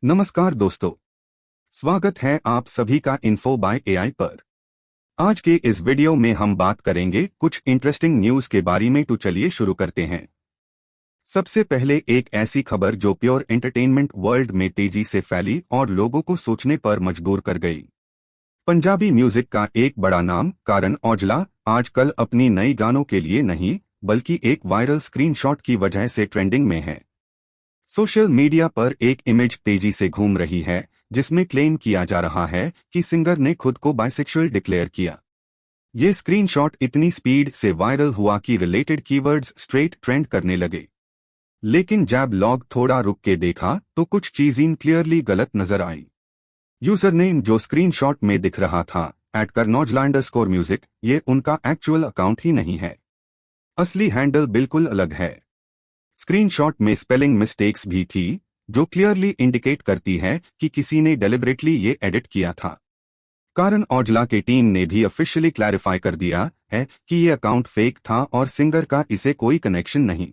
नमस्कार दोस्तों, स्वागत है आप सभी का इन्फो बाय एआई पर। आज के इस वीडियो में हम बात करेंगे कुछ इंटरेस्टिंग न्यूज के बारे में। तो चलिए शुरू करते हैं। सबसे पहले एक ऐसी खबर जो प्योर एंटरटेनमेंट वर्ल्ड में तेजी से फैली और लोगों को सोचने पर मजबूर कर गई। पंजाबी म्यूजिक का एक बड़ा नाम करण औजला आजकल अपनी नई गानों के लिए नहीं बल्कि एक वायरल स्क्रीनशॉट की वजह से ट्रेंडिंग में है। सोशल मीडिया पर एक इमेज तेजी से घूम रही है जिसमें क्लेम किया जा रहा है कि सिंगर ने खुद को बाइसेक्सुअल डिक्लेयर किया। ये स्क्रीनशॉट इतनी स्पीड से वायरल हुआ कि रिलेटेड कीवर्ड्स स्ट्रेट ट्रेंड करने लगे। लेकिन जब लोग थोड़ा रुक के देखा तो कुछ चीजें क्लियरली गलत नजर आई। यूजर नेम जो स्क्रीनशॉट में दिख रहा था @karnojla_music, ये उनका एक्चुअल अकाउंट ही नहीं है। असली हैंडल बिल्कुल अलग है। स्क्रीनशॉट में स्पेलिंग मिस्टेक्स भी थी जो क्लियरली इंडिकेट करती है कि किसी ने डेलिबरेटली ये एडिट किया था। करण औजला के टीम ने भी ऑफिशियली क्लैरिफाई कर दिया है कि ये अकाउंट फेक था और सिंगर का इसे कोई कनेक्शन नहीं।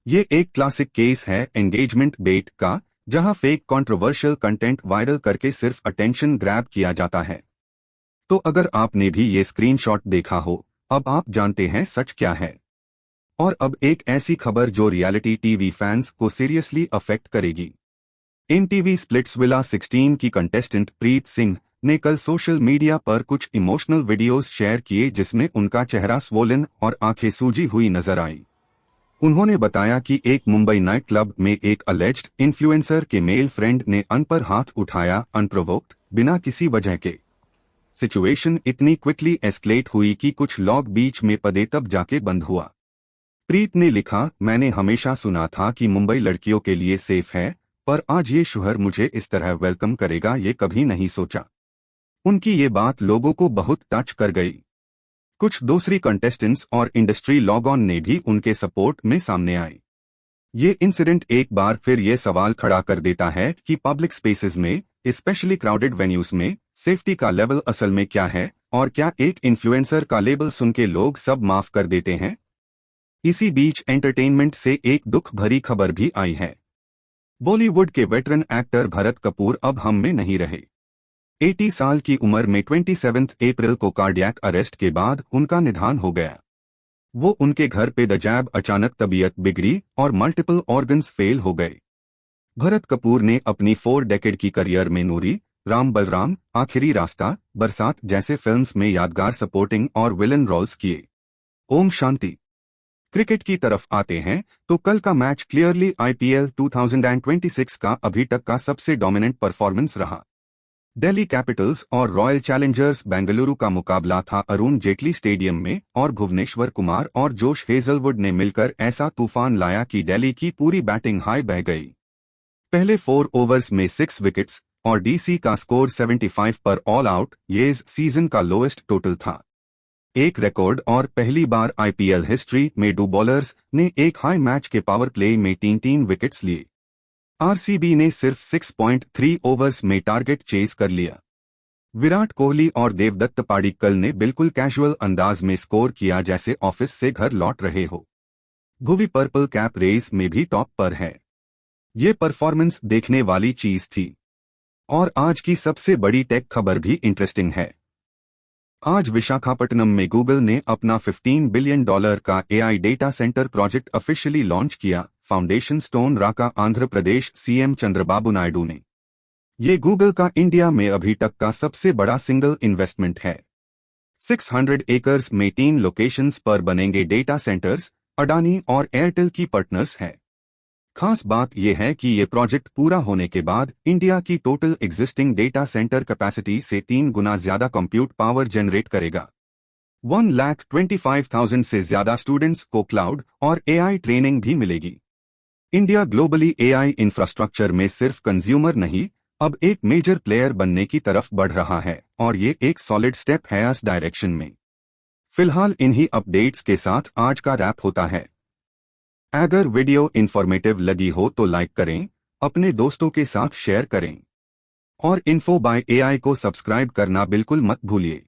ये एक क्लासिक केस है एंगेजमेंट बेट का, जहां फेक कंट्रोवर्शियल कंटेंट वायरल करके सिर्फ अटेंशन ग्रैब किया जाता है। तो अगर आपने भी ये स्क्रीनशॉट देखा हो, अब आप जानते हैं सच क्या है। और अब एक ऐसी खबर जो रियलिटी टीवी फैंस को सीरियसली अफेक्ट करेगी। इन टीवी स्प्लिट्सविला 16 की कंटेस्टेंट प्रीत सिंह ने कल सोशल मीडिया पर कुछ इमोशनल वीडियोस शेयर किए जिसमें उनका चेहरा स्वोलन और आंखें सूजी हुई नजर आई। उन्होंने बताया कि एक मुंबई नाइट क्लब में एक अलेज्ड इन्फ्लुएंसर के मेल फ्रेंड ने अन पर हाथ उठाया अनप्रोवोक्ड, बिना किसी वजह के। सिचुएशन इतनी क्विकली एस्केलेट हुई कि कुछ लोग बीच में पदे तब जाके बंद हुआ। प्रीत ने लिखा, मैंने हमेशा सुना था कि मुंबई लड़कियों के लिए सेफ है, पर आज ये शहर मुझे इस तरह वेलकम करेगा ये कभी नहीं सोचा। उनकी ये बात लोगों को बहुत टच कर गई। कुछ दूसरी कंटेस्टेंट्स और इंडस्ट्री लॉग-ऑन ने भी उनके सपोर्ट में सामने आए। ये इंसिडेंट एक बार फिर ये सवाल खड़ा कर देता है कि पब्लिक स्पेसेस में, स्पेशली क्राउडेड वेन्यूज में, सेफ्टी का लेवल असल में क्या है और क्या एक इन्फ्लुएंसर का लेबल सुन के लोग सब माफ कर देते हैं। इसी बीच एंटरटेनमेंट से एक दुख भरी खबर भी आई है। बॉलीवुड के वेटरन एक्टर भरत कपूर अब हम में नहीं रहे। 80 साल की उम्र में 27 अप्रैल को कार्डियक अरेस्ट के बाद उनका निधन हो गया। वो उनके घर पे दजाब अचानक तबीयत बिगड़ी और मल्टीपल ऑर्गन्स फेल हो गए। भरत कपूर ने अपनी 4 डेकेड की करियर में नूरी, राम बलराम, आखिरी रास्ता, बरसात जैसे फिल्म्स में यादगार सपोर्टिंग और विलन रोल्स किए। ओम शांति। क्रिकेट की तरफ आते हैं तो कल का मैच क्लियरली आईपीएल 2026 का अभी तक का सबसे डोमिनेंट परफॉर्मेंस रहा। दिल्ली कैपिटल्स और रॉयल चैलेंजर्स बेंगलुरु का मुकाबला था अरुण जेटली स्टेडियम में और भुवनेश्वर कुमार और जोश हेजलवुड ने मिलकर ऐसा तूफान लाया कि दिल्ली की पूरी बैटिंग हाई बह गई। पहले 4 ओवर्स में 6 विकेट्स और डीसी का स्कोर 75 पर ऑल आउट, ये इस सीजन का लोएस्ट टोटल था। एक रिकॉर्ड और पहली बार आईपीएल हिस्ट्री में 2 बॉलर्स ने एक हाई मैच के पावर प्ले में 3 विकेट्स लिए। आरसीबी ने सिर्फ 6.3 ओवर्स में टारगेट चेस कर लिया। विराट कोहली और देवदत्त पाडिक्कल ने बिल्कुल कैजुअल अंदाज में स्कोर किया जैसे ऑफिस से घर लौट रहे हो। भुवी पर्पल कैप रेस में भी टॉप पर है। ये परफॉर्मेंस देखने वाली चीज थी। और आज की सबसे बड़ी टेक खबर भी इंटरेस्टिंग है। आज विशाखापट्टनम में गूगल ने अपना $15 बिलियन का AI data centre project officially launch किया। फाउंडेशन स्टोन रखा आंध्र प्रदेश सीएम चंद्रबाबू नायडू ने। ये गूगल का इंडिया में अभी तक का सबसे बड़ा सिंगल इन्वेस्टमेंट है। 600 एकर्स में 3 लोकेशंस पर बनेंगे डेटा सेंटर्स। अडानी और एयरटेल की पार्टनर्स हैं। खास बात यह है कि ये प्रोजेक्ट पूरा होने के बाद इंडिया की total existing data centre capacity से 3 गुना ज्यादा कंप्यूट पावर जनरेट करेगा। 1,25,000 से ज्यादा स्टूडेंट्स को क्लाउड और एआई ट्रेनिंग भी मिलेगी। इंडिया ग्लोबली एआई इंफ्रास्ट्रक्चर में सिर्फ कंज्यूमर नहीं, अब एक मेजर प्लेयर बनने की तरफ बढ़ रहा है और ये एक सॉलिड स्टेप है इस डायरेक्शन में। फिलहाल इन्हीं अपडेट्स के साथ आज का रैप होता है। अगर वीडियो इन्फॉर्मेटिव लगी हो तो लाइक करें, अपने दोस्तों के साथ शेयर करें और इन्फो बाय एआई को सब्सक्राइब करना बिल्कुल मत भूलिए।